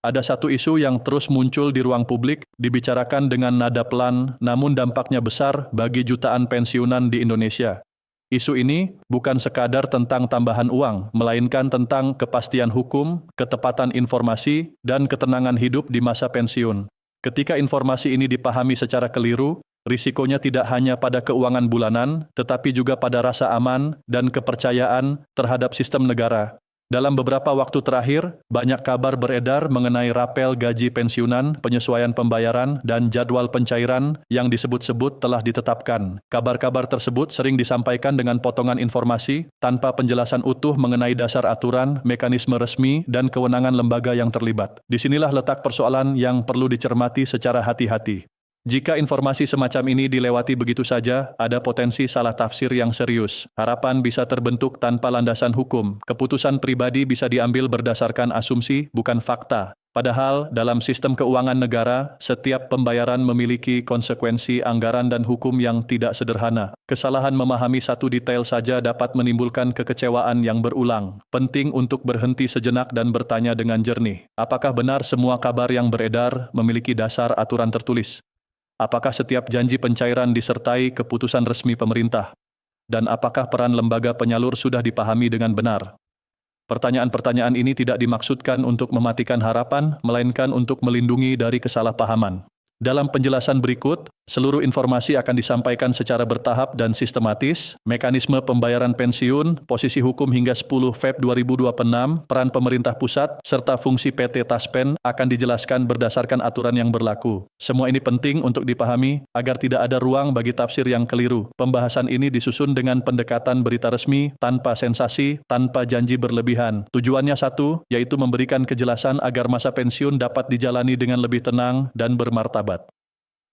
Ada satu isu yang terus muncul di ruang publik, dibicarakan dengan nada pelan, namun dampaknya besar bagi jutaan pensiunan di Indonesia. Isu ini bukan sekadar tentang tambahan uang, melainkan tentang kepastian hukum, ketepatan informasi, dan ketenangan hidup di masa pensiun. Ketika informasi ini dipahami secara keliru, risikonya tidak hanya pada keuangan bulanan, tetapi juga pada rasa aman dan kepercayaan terhadap sistem negara. Dalam beberapa waktu terakhir, banyak kabar beredar mengenai rapel gaji pensiunan, penyesuaian pembayaran, dan jadwal pencairan yang disebut-sebut telah ditetapkan. Kabar-kabar tersebut sering disampaikan dengan potongan informasi, tanpa penjelasan utuh mengenai dasar aturan, mekanisme resmi, dan kewenangan lembaga yang terlibat. Disinilah letak persoalan yang perlu dicermati secara hati-hati. Jika informasi semacam ini dilewati begitu saja, ada potensi salah tafsir yang serius. Harapan bisa terbentuk tanpa landasan hukum. Keputusan pribadi bisa diambil berdasarkan asumsi, bukan fakta. Padahal, dalam sistem keuangan negara, setiap pembayaran memiliki konsekuensi anggaran dan hukum yang tidak sederhana. Kesalahan memahami satu detail saja dapat menimbulkan kekecewaan yang berulang. Penting untuk berhenti sejenak dan bertanya dengan jernih. Apakah benar semua kabar yang beredar memiliki dasar aturan tertulis? Apakah setiap janji pencairan disertai keputusan resmi pemerintah? Dan apakah peran lembaga penyalur sudah dipahami dengan benar? Pertanyaan-pertanyaan ini tidak dimaksudkan untuk mematikan harapan, melainkan untuk melindungi dari kesalahpahaman. Dalam penjelasan berikut, seluruh informasi akan disampaikan secara bertahap dan sistematis, mekanisme pembayaran pensiun, posisi hukum hingga 10 Feb 2026, peran pemerintah pusat, serta fungsi PT Taspen akan dijelaskan berdasarkan aturan yang berlaku. Semua ini penting untuk dipahami agar tidak ada ruang bagi tafsir yang keliru. Pembahasan ini disusun dengan pendekatan berita resmi, tanpa sensasi, tanpa janji berlebihan. Tujuannya satu, yaitu memberikan kejelasan agar masa pensiun dapat dijalani dengan lebih tenang dan bermartabat.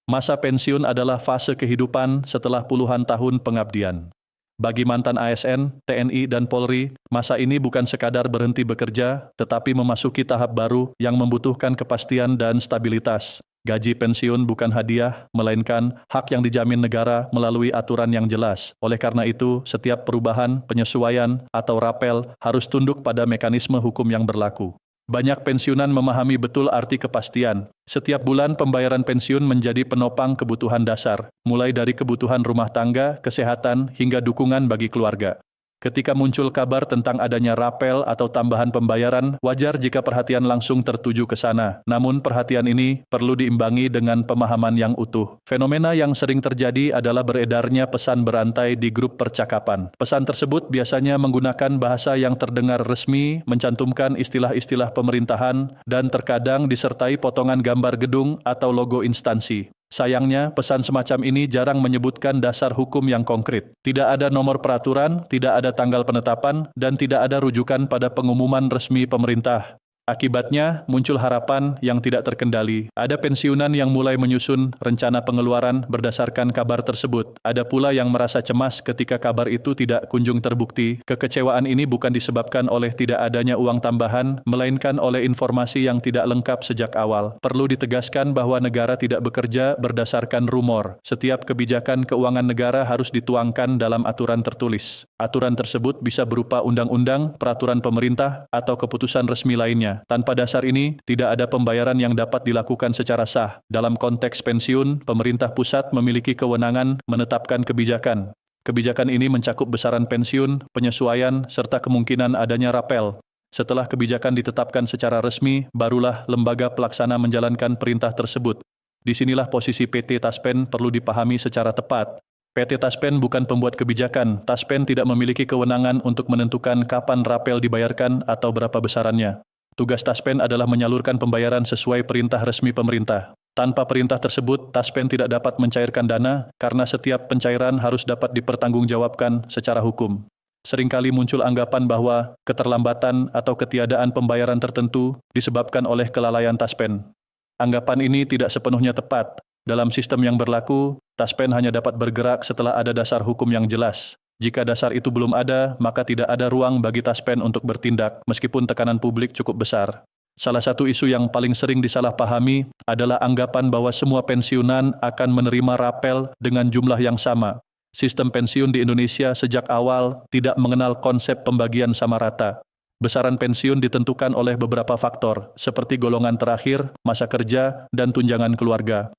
Masa pensiun adalah fase kehidupan setelah puluhan tahun pengabdian. Bagi mantan ASN, TNI, dan Polri, masa ini bukan sekadar berhenti bekerja, tetapi memasuki tahap baru yang membutuhkan kepastian dan stabilitas. Gaji pensiun bukan hadiah, melainkan hak yang dijamin negara melalui aturan yang jelas. Oleh karena itu, setiap perubahan, penyesuaian, atau rapel harus tunduk pada mekanisme hukum yang berlaku. Banyak pensiunan memahami betul arti kepastian. Setiap bulan pembayaran pensiun menjadi penopang kebutuhan dasar, mulai dari kebutuhan rumah tangga, kesehatan, hingga dukungan bagi keluarga. Ketika muncul kabar tentang adanya rapel atau tambahan pembayaran, wajar jika perhatian langsung tertuju ke sana. Namun perhatian ini perlu diimbangi dengan pemahaman yang utuh. Fenomena yang sering terjadi adalah beredarnya pesan berantai di grup percakapan. Pesan tersebut biasanya menggunakan bahasa yang terdengar resmi, mencantumkan istilah-istilah pemerintahan, dan terkadang disertai potongan gambar gedung atau logo instansi. Sayangnya, pesan semacam ini jarang menyebutkan dasar hukum yang konkret. Tidak ada nomor peraturan, tidak ada tanggal penetapan, dan tidak ada rujukan pada pengumuman resmi pemerintah. Akibatnya, muncul harapan yang tidak terkendali. Ada pensiunan yang mulai menyusun rencana pengeluaran berdasarkan kabar tersebut. Ada pula yang merasa cemas ketika kabar itu tidak kunjung terbukti. Kekecewaan ini bukan disebabkan oleh tidak adanya uang tambahan, melainkan oleh informasi yang tidak lengkap sejak awal. Perlu ditegaskan bahwa negara tidak bekerja berdasarkan rumor. Setiap kebijakan keuangan negara harus dituangkan dalam aturan tertulis. Aturan tersebut bisa berupa undang-undang, peraturan pemerintah, atau keputusan resmi lainnya. Tanpa dasar ini, tidak ada pembayaran yang dapat dilakukan secara sah. Dalam konteks pensiun, pemerintah pusat memiliki kewenangan menetapkan kebijakan. Kebijakan ini mencakup besaran pensiun, penyesuaian, serta kemungkinan adanya rapel. Setelah kebijakan ditetapkan secara resmi, barulah lembaga pelaksana menjalankan perintah tersebut. Disinilah posisi PT Taspen perlu dipahami secara tepat. PT Taspen bukan pembuat kebijakan. Taspen tidak memiliki kewenangan untuk menentukan kapan rapel dibayarkan atau berapa besarannya. Tugas Taspen adalah menyalurkan pembayaran sesuai perintah resmi pemerintah. Tanpa perintah tersebut, Taspen tidak dapat mencairkan dana karena setiap pencairan harus dapat dipertanggungjawabkan secara hukum. Seringkali muncul anggapan bahwa keterlambatan atau ketiadaan pembayaran tertentu disebabkan oleh kelalaian Taspen. Anggapan ini tidak sepenuhnya tepat. Dalam sistem yang berlaku, Taspen hanya dapat bergerak setelah ada dasar hukum yang jelas. Jika dasar itu belum ada, maka tidak ada ruang bagi Taspen untuk bertindak, meskipun tekanan publik cukup besar. Salah satu isu yang paling sering disalahpahami adalah anggapan bahwa semua pensiunan akan menerima rapel dengan jumlah yang sama. Sistem pensiun di Indonesia sejak awal tidak mengenal konsep pembagian sama rata. Besaran pensiun ditentukan oleh beberapa faktor, seperti golongan terakhir, masa kerja, dan tunjangan keluarga.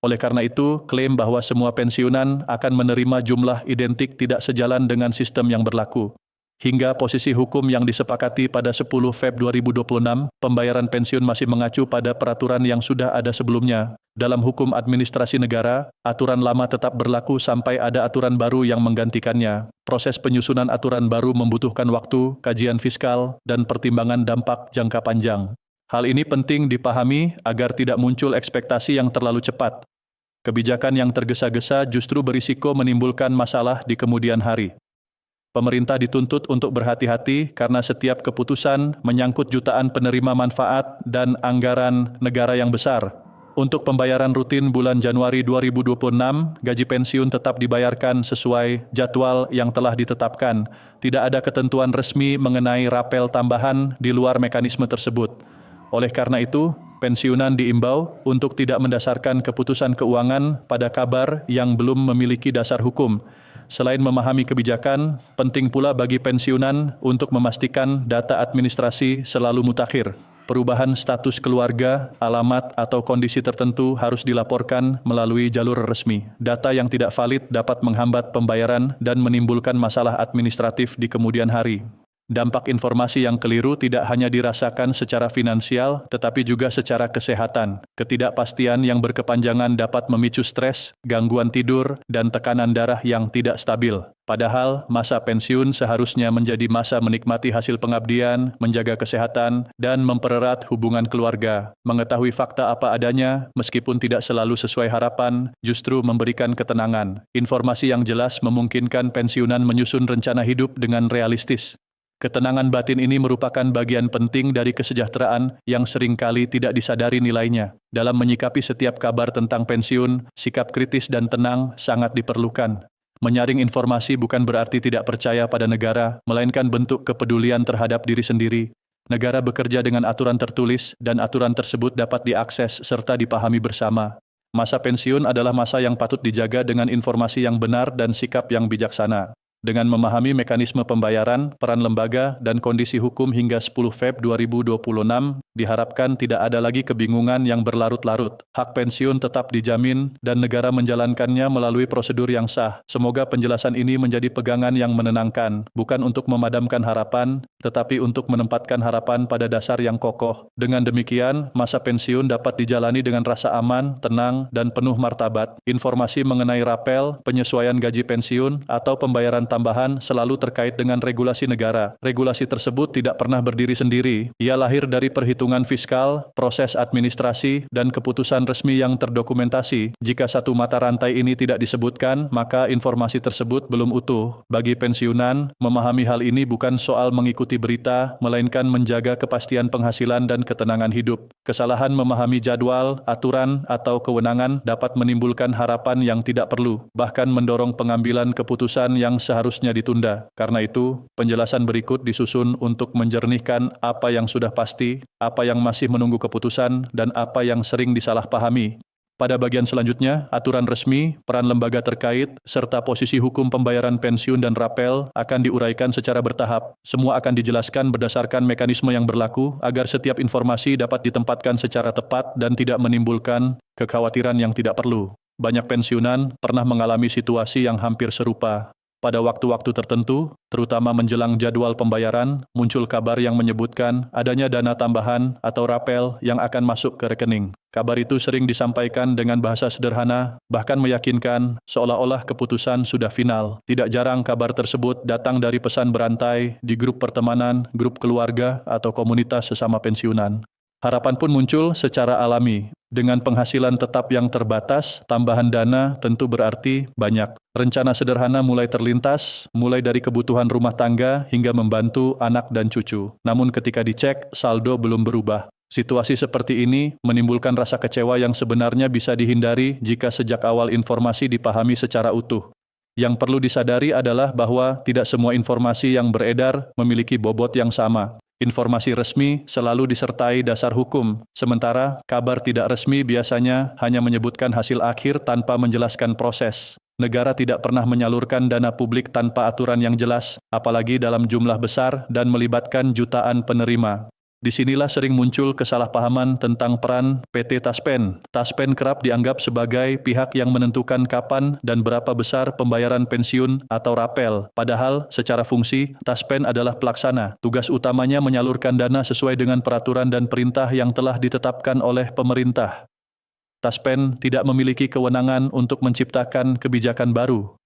Oleh karena itu, klaim bahwa semua pensiunan akan menerima jumlah identik tidak sejalan dengan sistem yang berlaku. Hingga posisi hukum yang disepakati pada 10 Feb 2026, pembayaran pensiun masih mengacu pada peraturan yang sudah ada sebelumnya. Dalam hukum administrasi negara, aturan lama tetap berlaku sampai ada aturan baru yang menggantikannya. Proses penyusunan aturan baru membutuhkan waktu, kajian fiskal, dan pertimbangan dampak jangka panjang. Hal ini penting dipahami agar tidak muncul ekspektasi yang terlalu cepat. Kebijakan yang tergesa-gesa justru berisiko menimbulkan masalah di kemudian hari. Pemerintah dituntut untuk berhati-hati karena setiap keputusan menyangkut jutaan penerima manfaat dan anggaran negara yang besar. Untuk pembayaran rutin bulan Januari 2026, gaji pensiun tetap dibayarkan sesuai jadwal yang telah ditetapkan. Tidak ada ketentuan resmi mengenai rapel tambahan di luar mekanisme tersebut. Oleh karena itu, pensiunan diimbau untuk tidak mendasarkan keputusan keuangan pada kabar yang belum memiliki dasar hukum. Selain memahami kebijakan, penting pula bagi pensiunan untuk memastikan data administrasi selalu mutakhir. Perubahan status keluarga, alamat, atau kondisi tertentu harus dilaporkan melalui jalur resmi. Data yang tidak valid dapat menghambat pembayaran dan menimbulkan masalah administratif di kemudian hari. Dampak informasi yang keliru tidak hanya dirasakan secara finansial, tetapi juga secara kesehatan. Ketidakpastian yang berkepanjangan dapat memicu stres, gangguan tidur, dan tekanan darah yang tidak stabil. Padahal, masa pensiun seharusnya menjadi masa menikmati hasil pengabdian, menjaga kesehatan, dan mempererat hubungan keluarga. Mengetahui fakta apa adanya, meskipun tidak selalu sesuai harapan, justru memberikan ketenangan. Informasi yang jelas memungkinkan pensiunan menyusun rencana hidup dengan realistis. Ketenangan batin ini merupakan bagian penting dari kesejahteraan yang seringkali tidak disadari nilainya. Dalam menyikapi setiap kabar tentang pensiun, sikap kritis dan tenang sangat diperlukan. Menyaring informasi bukan berarti tidak percaya pada negara, melainkan bentuk kepedulian terhadap diri sendiri. Negara bekerja dengan aturan tertulis, dan aturan tersebut dapat diakses serta dipahami bersama. Masa pensiun adalah masa yang patut dijaga dengan informasi yang benar dan sikap yang bijaksana. Dengan memahami mekanisme pembayaran, peran lembaga, dan kondisi hukum hingga 10 Feb 2026, diharapkan tidak ada lagi kebingungan yang berlarut-larut. Hak pensiun tetap dijamin, dan negara menjalankannya melalui prosedur yang sah. Semoga penjelasan ini menjadi pegangan yang menenangkan, bukan untuk memadamkan harapan, tetapi untuk menempatkan harapan pada dasar yang kokoh. Dengan demikian, masa pensiun dapat dijalani dengan rasa aman, tenang, dan penuh martabat. Informasi mengenai rapel, penyesuaian gaji pensiun, atau pembayaran tambahan selalu terkait dengan regulasi negara. Regulasi tersebut tidak pernah berdiri sendiri. Ia lahir dari perhitungan fiskal, proses administrasi, dan keputusan resmi yang terdokumentasi. Jika satu mata rantai ini tidak disebutkan, maka informasi tersebut belum utuh. Bagi pensiunan, memahami hal ini bukan soal mengikuti berita, melainkan menjaga kepastian penghasilan dan ketenangan hidup. Kesalahan memahami jadwal, aturan, atau kewenangan dapat menimbulkan harapan yang tidak perlu, bahkan mendorong pengambilan keputusan yang seharusnya ditunda. Karena itu, penjelasan berikut disusun untuk menjernihkan apa yang sudah pasti, apa yang masih menunggu keputusan, dan apa yang sering disalahpahami. Pada bagian selanjutnya, aturan resmi, peran lembaga terkait, serta posisi hukum pembayaran pensiun dan rapel akan diuraikan secara bertahap. Semua akan dijelaskan berdasarkan mekanisme yang berlaku agar setiap informasi dapat ditempatkan secara tepat dan tidak menimbulkan kekhawatiran yang tidak perlu. Banyak pensiunan pernah mengalami situasi yang hampir serupa. Pada waktu-waktu tertentu, terutama menjelang jadwal pembayaran, muncul kabar yang menyebutkan adanya dana tambahan atau rapel yang akan masuk ke rekening. Kabar itu sering disampaikan dengan bahasa sederhana, bahkan meyakinkan seolah-olah keputusan sudah final. Tidak jarang kabar tersebut datang dari pesan berantai di grup pertemanan, grup keluarga, atau komunitas sesama pensiunan. Harapan pun muncul secara alami. Dengan penghasilan tetap yang terbatas, tambahan dana tentu berarti banyak. Rencana sederhana mulai terlintas, mulai dari kebutuhan rumah tangga hingga membantu anak dan cucu. Namun ketika dicek, saldo belum berubah. Situasi seperti ini menimbulkan rasa kecewa yang sebenarnya bisa dihindari jika sejak awal informasi dipahami secara utuh. Yang perlu disadari adalah bahwa tidak semua informasi yang beredar memiliki bobot yang sama. Informasi resmi selalu disertai dasar hukum, sementara kabar tidak resmi biasanya hanya menyebutkan hasil akhir tanpa menjelaskan proses. Negara tidak pernah menyalurkan dana publik tanpa aturan yang jelas, apalagi dalam jumlah besar dan melibatkan jutaan penerima. Disinilah sering muncul kesalahpahaman tentang peran PT Taspen. Taspen kerap dianggap sebagai pihak yang menentukan kapan dan berapa besar pembayaran pensiun atau rapel. Padahal, secara fungsi, Taspen adalah pelaksana. Tugas utamanya menyalurkan dana sesuai dengan peraturan dan perintah yang telah ditetapkan oleh pemerintah. Taspen tidak memiliki kewenangan untuk menciptakan kebijakan baru.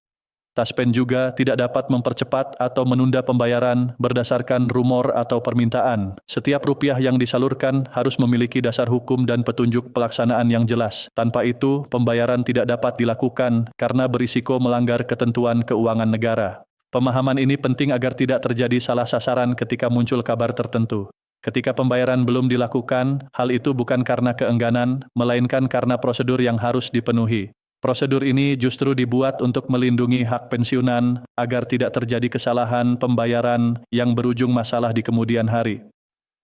Taspen juga tidak dapat mempercepat atau menunda pembayaran berdasarkan rumor atau permintaan. Setiap rupiah yang disalurkan harus memiliki dasar hukum dan petunjuk pelaksanaan yang jelas. Tanpa itu, pembayaran tidak dapat dilakukan karena berisiko melanggar ketentuan keuangan negara. Pemahaman ini penting agar tidak terjadi salah sasaran ketika muncul kabar tertentu. Ketika pembayaran belum dilakukan, hal itu bukan karena keengganan, melainkan karena prosedur yang harus dipenuhi. Prosedur ini justru dibuat untuk melindungi hak pensiunan agar tidak terjadi kesalahan pembayaran yang berujung masalah di kemudian hari.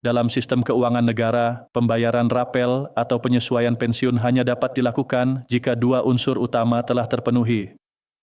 Dalam sistem keuangan negara, pembayaran rapel atau penyesuaian pensiun hanya dapat dilakukan jika dua unsur utama telah terpenuhi.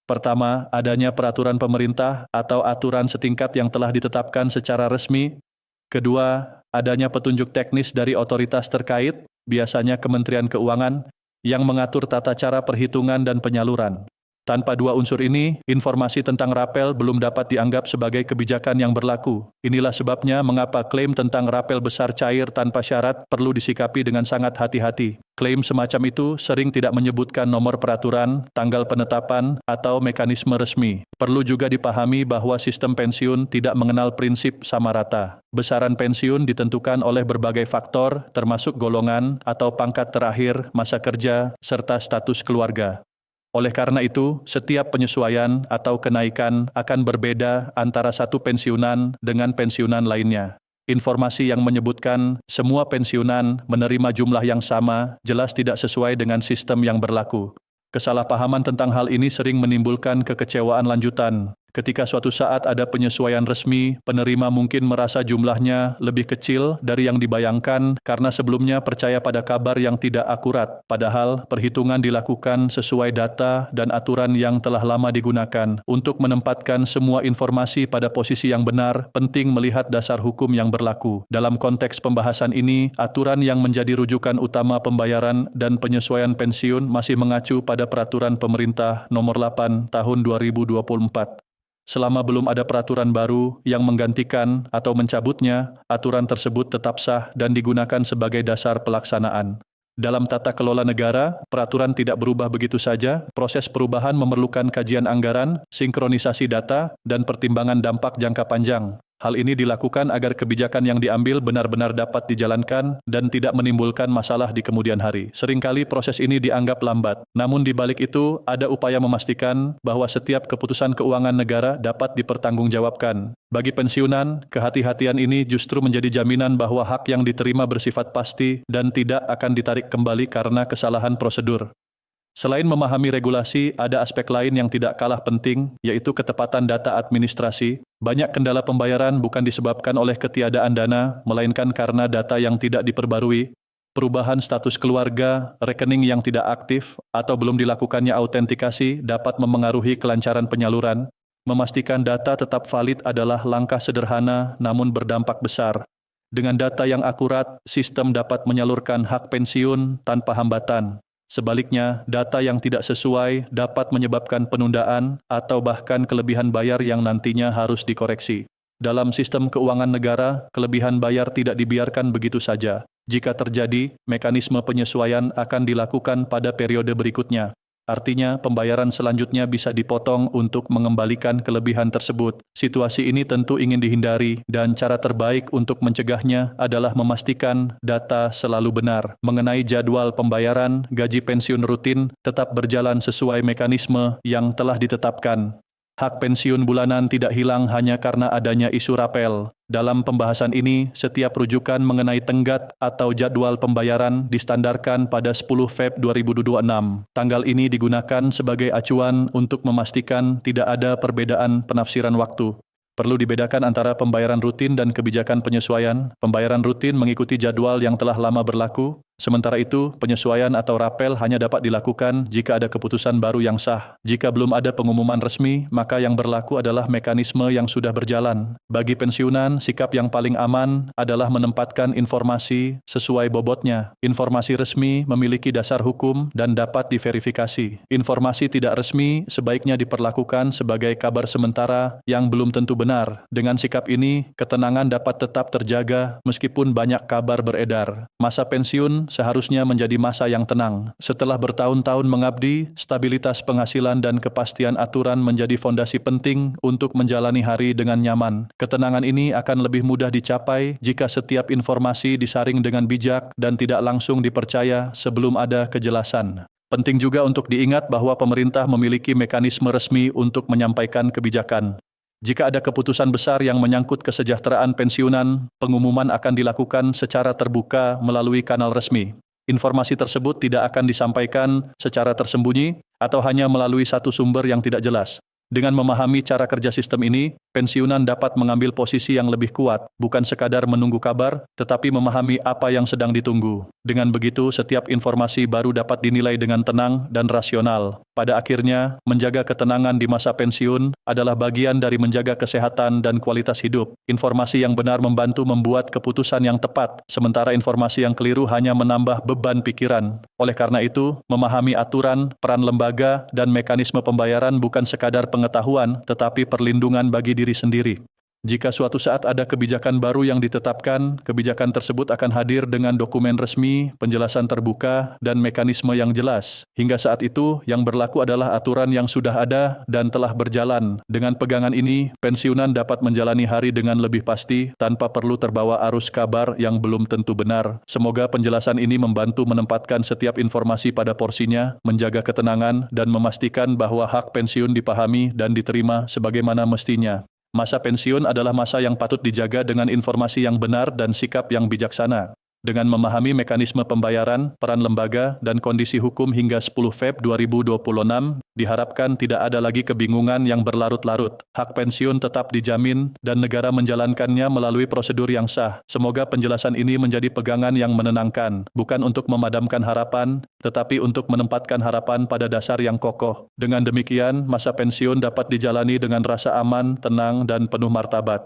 Pertama, adanya peraturan pemerintah atau aturan setingkat yang telah ditetapkan secara resmi. Kedua, adanya petunjuk teknis dari otoritas terkait, biasanya Kementerian Keuangan, yang mengatur tata cara perhitungan dan penyaluran. Tanpa dua unsur ini, informasi tentang rapel belum dapat dianggap sebagai kebijakan yang berlaku. Inilah sebabnya mengapa klaim tentang rapel besar cair tanpa syarat perlu disikapi dengan sangat hati-hati. Klaim semacam itu sering tidak menyebutkan nomor peraturan, tanggal penetapan, atau mekanisme resmi. Perlu juga dipahami bahwa sistem pensiun tidak mengenal prinsip sama rata. Besaran pensiun ditentukan oleh berbagai faktor, termasuk golongan atau pangkat terakhir, masa kerja, serta status keluarga. Oleh karena itu, setiap penyesuaian atau kenaikan akan berbeda antara satu pensiunan dengan pensiunan lainnya. Informasi yang menyebutkan semua pensiunan menerima jumlah yang sama jelas tidak sesuai dengan sistem yang berlaku. Kesalahpahaman tentang hal ini sering menimbulkan kekecewaan lanjutan. Ketika suatu saat ada penyesuaian resmi, penerima mungkin merasa jumlahnya lebih kecil dari yang dibayangkan karena sebelumnya percaya pada kabar yang tidak akurat. Padahal, perhitungan dilakukan sesuai data dan aturan yang telah lama digunakan. Untuk menempatkan semua informasi pada posisi yang benar, penting melihat dasar hukum yang berlaku. Dalam konteks pembahasan ini, aturan yang menjadi rujukan utama pembayaran dan penyesuaian pensiun masih mengacu pada Peraturan Pemerintah Nomor 8 Tahun 2024. Selama belum ada peraturan baru yang menggantikan atau mencabutnya, aturan tersebut tetap sah dan digunakan sebagai dasar pelaksanaan. Dalam tata kelola negara, peraturan tidak berubah begitu saja. Proses perubahan memerlukan kajian anggaran, sinkronisasi data, dan pertimbangan dampak jangka panjang. Hal ini dilakukan agar kebijakan yang diambil benar-benar dapat dijalankan dan tidak menimbulkan masalah di kemudian hari. Seringkali proses ini dianggap lambat. Namun di balik itu, ada upaya memastikan bahwa setiap keputusan keuangan negara dapat dipertanggungjawabkan. Bagi pensiunan, kehati-hatian ini justru menjadi jaminan bahwa hak yang diterima bersifat pasti dan tidak akan ditarik kembali karena kesalahan prosedur. Selain memahami regulasi, ada aspek lain yang tidak kalah penting, yaitu ketepatan data administrasi. Banyak kendala pembayaran bukan disebabkan oleh ketiadaan dana, melainkan karena data yang tidak diperbarui, perubahan status keluarga, rekening yang tidak aktif, atau belum dilakukannya autentikasi dapat memengaruhi kelancaran penyaluran. Memastikan data tetap valid adalah langkah sederhana namun berdampak besar. Dengan data yang akurat, sistem dapat menyalurkan hak pensiun tanpa hambatan. Sebaliknya, data yang tidak sesuai dapat menyebabkan penundaan atau bahkan kelebihan bayar yang nantinya harus dikoreksi. Dalam sistem keuangan negara, kelebihan bayar tidak dibiarkan begitu saja. Jika terjadi, mekanisme penyesuaian akan dilakukan pada periode berikutnya. Artinya, pembayaran selanjutnya bisa dipotong untuk mengembalikan kelebihan tersebut. Situasi ini tentu ingin dihindari, dan cara terbaik untuk mencegahnya adalah memastikan data selalu benar. Mengenai jadwal pembayaran, gaji pensiun rutin tetap berjalan sesuai mekanisme yang telah ditetapkan. Hak pensiun bulanan tidak hilang hanya karena adanya isu rapel. Dalam pembahasan ini, setiap rujukan mengenai tenggat atau jadwal pembayaran distandarkan pada 10 Feb 2026. Tanggal ini digunakan sebagai acuan untuk memastikan tidak ada perbedaan penafsiran waktu. Perlu dibedakan antara pembayaran rutin dan kebijakan penyesuaian. Pembayaran rutin mengikuti jadwal yang telah lama berlaku, sementara itu penyesuaian atau rapel hanya dapat dilakukan jika ada keputusan baru yang sah. Jika belum ada pengumuman resmi, maka yang berlaku adalah mekanisme yang sudah berjalan. Bagi pensiunan, sikap yang paling aman adalah menempatkan informasi sesuai bobotnya. Informasi resmi memiliki dasar hukum dan dapat diverifikasi. Informasi tidak resmi sebaiknya diperlakukan sebagai kabar sementara yang belum tentu benar. Dengan sikap ini, ketenangan dapat tetap terjaga meskipun banyak kabar beredar. Masa pensiun seharusnya menjadi masa yang tenang. Setelah bertahun-tahun mengabdi, stabilitas penghasilan dan kepastian aturan menjadi fondasi penting untuk menjalani hari dengan nyaman. Ketenangan ini akan lebih mudah dicapai jika setiap informasi disaring dengan bijak dan tidak langsung dipercaya sebelum ada kejelasan. Penting juga untuk diingat bahwa pemerintah memiliki mekanisme resmi untuk menyampaikan kebijakan. Jika ada keputusan besar yang menyangkut kesejahteraan pensiunan, pengumuman akan dilakukan secara terbuka melalui kanal resmi. Informasi tersebut tidak akan disampaikan secara tersembunyi atau hanya melalui satu sumber yang tidak jelas. Dengan memahami cara kerja sistem ini, pensiunan dapat mengambil posisi yang lebih kuat, bukan sekadar menunggu kabar, tetapi memahami apa yang sedang ditunggu. Dengan begitu, setiap informasi baru dapat dinilai dengan tenang dan rasional. Pada akhirnya, menjaga ketenangan di masa pensiun adalah bagian dari menjaga kesehatan dan kualitas hidup. Informasi yang benar membantu membuat keputusan yang tepat, sementara informasi yang keliru hanya menambah beban pikiran. Oleh karena itu, memahami aturan, peran lembaga, dan mekanisme pembayaran bukan sekadar pengetahuan, tetapi perlindungan bagi diri sendiri. Jika suatu saat ada kebijakan baru yang ditetapkan, kebijakan tersebut akan hadir dengan dokumen resmi, penjelasan terbuka, dan mekanisme yang jelas. Hingga saat itu, yang berlaku adalah aturan yang sudah ada dan telah berjalan. Dengan pegangan ini, pensiunan dapat menjalani hari dengan lebih pasti, tanpa perlu terbawa arus kabar yang belum tentu benar. Semoga penjelasan ini membantu menempatkan setiap informasi pada porsinya, menjaga ketenangan, dan memastikan bahwa hak pensiun dipahami dan diterima sebagaimana mestinya. Masa pensiun adalah masa yang patut dijaga dengan informasi yang benar dan sikap yang bijaksana. Dengan memahami mekanisme pembayaran, peran lembaga, dan kondisi hukum hingga 10 Feb 2026, diharapkan tidak ada lagi kebingungan yang berlarut-larut. Hak pensiun tetap dijamin dan negara menjalankannya melalui prosedur yang sah. Semoga penjelasan ini menjadi pegangan yang menenangkan, bukan untuk memadamkan harapan, tetapi untuk menempatkan harapan pada dasar yang kokoh. Dengan demikian, masa pensiun dapat dijalani dengan rasa aman, tenang, dan penuh martabat.